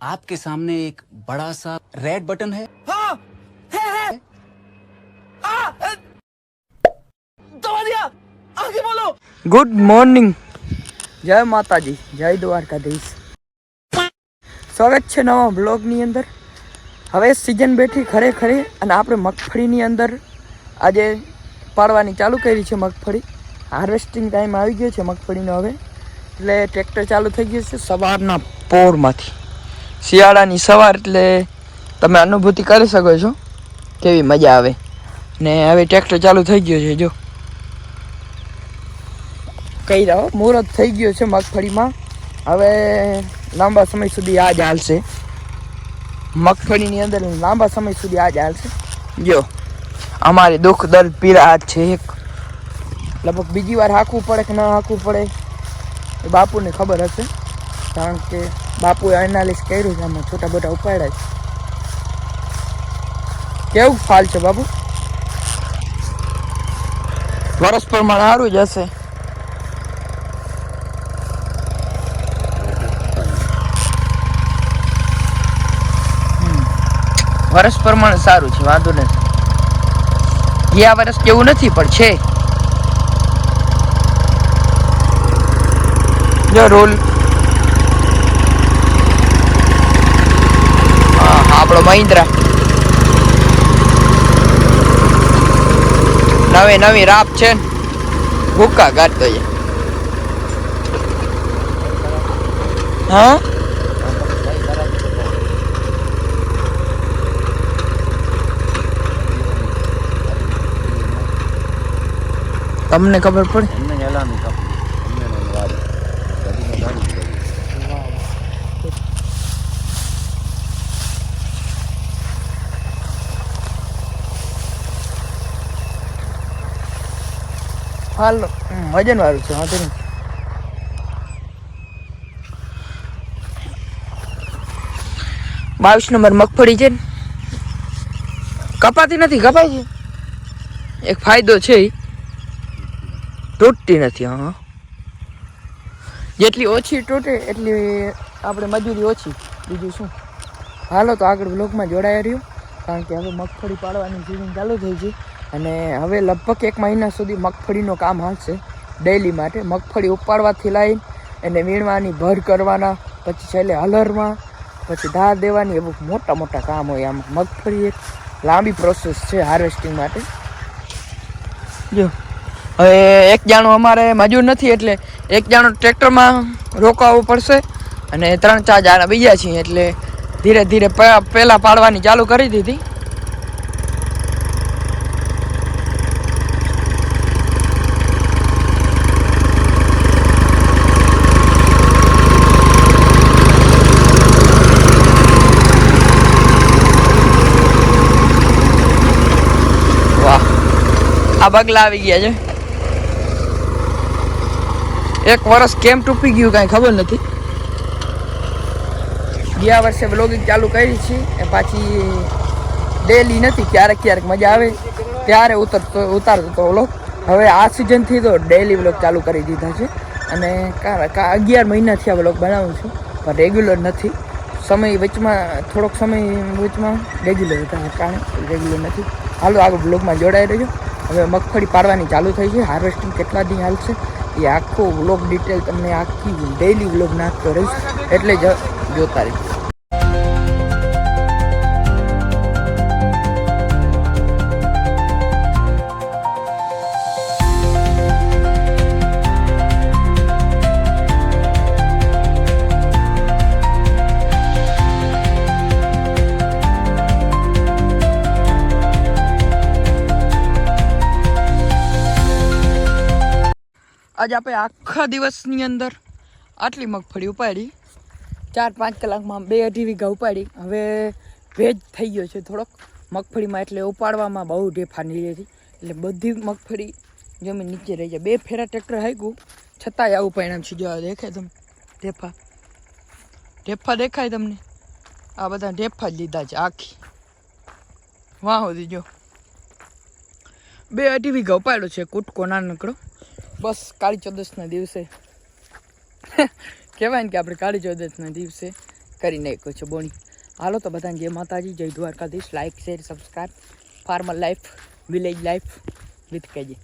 आपके सामने एक बड़ा सा रेड बटन है। हाँ, है। दबा दिया, आगे बोलो। गुड मॉर्निंग, जय माताजी, जय દ્વારકાધીશ। સ્વાગત છે નવા બ્લોગની અંદર। હવે સિઝન બેઠી ખરે ખરે અને આપણે મગફળીની અંદર આજે પાડવાની ચાલુ કરી છે। મગફળી હાર્વેસ્ટિંગ ટાઈમ આવી ગયો છે મગફળીનો હવે, એટલે ટ્રેક્ટર ચાલુ થઈ ગયું છે સવારના પોરમાંથી। શિયાળાની સવાર એટલે તમે અનુભૂતિ કરી શકો છો કેવી મજા આવે। ને હવે ટ્રેક્ટર ચાલુ થઈ ગયું છે, જો કહી રહ્યો મુહૂર્ત થઈ ગયો છે મગફળીમાં। હવે લાંબા સમય સુધી આ જ હાલશે મગફળીની અંદર, લાંબા સમય સુધી આ જ હાલશે। જો અમારી દુઃખ દર્દ પીડા આ જ છે એક, લગભગ બીજી વાર હાંકવું પડે કે ન હાંકવું પડે એ બાપુને ખબર હશે, કારણ કે બાપુએ એનાલિસ કર્યું છે, આમાં છોટા મોટા ઉપાડ્યા છે। કેવું ફાલ છે બાપુ? વર્ષ પ્રમાણે સારું જ હશે। વર્ષ પ્રમાણે સારું છે, વાંધો નથી। ગયા વર્ષ કેવું નથી પણ છે। જો રોલ આપણો મહિન્દ્રા નવી રાપ છે ને ભૂકા કાઢતો છે। હા તમને ખબર પડે? હાલ વજન વાળું છે, વાંધો નહીં। બાવીસ નંબર મગફળી છે ને, કપાતી નથી, કપાય છે। એક ફાયદો છે, તૂટતી નથી। હા, જેટલી ઓછી તૂટે એટલી આપણે મજૂરી ઓછી, બીજું શું। હાલો તો આગળ બ્લોગમાં જોડાયા રહ્યો, કારણ કે હવે મગફળી પાડવાની સિઝન ચાલુ થઈ છે અને હવે લગભગ 1 મહિના સુધી મગફળીનું કામ હાલશે ડેઈલી માટે। મગફળી ઉપાડવાથી લઈને એને વીણવાની, ભર કરવાના, પછી છેલ્લે હલરમાં, પછી ધાર દેવાની, એવું મોટા મોટા કામ હોય આમાં। મગફળી એક લાંબી પ્રોસેસ છે હાર્વેસ્ટિંગ માટે। જો હવે એક જાણું અમારે મજૂર નથી એટલે એક જાણું ટ્રેક્ટરમાં રોકાવવું પડશે અને 3-4 જાણા બીજા છીએ એટલે ધીરે ધીરે પહેલાં પાડવાની ચાલુ કરી દીધી। વાહ, આ બગલા આવી ગયા છે। એક વર્ષ કેમ ટૂપી ગયું કાંઈ ખબર નથી। ગયા વર્ષે બ્લોગિંગ ચાલુ કરી છે એ પાછી ડેલી નથી, ક્યારેક ક્યારેક મજા આવે ત્યારે ઉતારતો તો વ્લોગ। હવે આ સિઝનથી તો ડેલી વ્લોગ ચાલુ કરી દીધા છે અને 11 મહિનાથી આ વ્લોગ બનાવું છું, પણ રેગ્યુલર નથી। સમય વચમાં થોડોક સમય વચમાં રેગ્યુલર હતા, કારણે રેગ્યુલર નથી। હાલો આગળ બ્લોગમાં જોડાઈ રહ્યો। હવે મગફળી પાડવાની ચાલુ થઈ છે, હાર્વેસ્ટિંગ કેટલા દી હાલશે એ આખો વ્લોગ ડિટેલ તમને આખી ડેઈલી વ્લોગ નાખતો રહીશ, એટલે જ જોતા રહીશ। આજે આપણે આખા દિવસની અંદર આટલી મગફળી ઉપાડી, 4-5 કલાકમાં 2-2.5 વીઘા ઉપાડી। હવે ભેજ થઈ ગયો છે થોડોક મગફળીમાં, એટલે ઉપાડવામાં બહુ ઢેફા નહીં રહેતી, એટલે બધી મગફળી જમીન નીચે રહી જાય। 2 ફેરા ટ્રેક્ટર હાંક્યું છતાંય આવું પરિણામ છે। જો દેખાય તમને ઢેફા દેખાય તમને? આ બધા ઢેફા જ લીધા છે આખી વાહ સુધી। જો 2-2.5 વીઘા ઉપાડ્યો છે, કૂટકો નાનકડો। બસ કાળી ચૌદસના દિવસે કહેવાય ને કે આપણે કાળી ચૌદસના દિવસે કરી નાખ્યો છે બોણી. હાલો તો બધાને જય માતાજી, જય Dwarkadhish. Like share subscribe. Farmer life, village life with KG.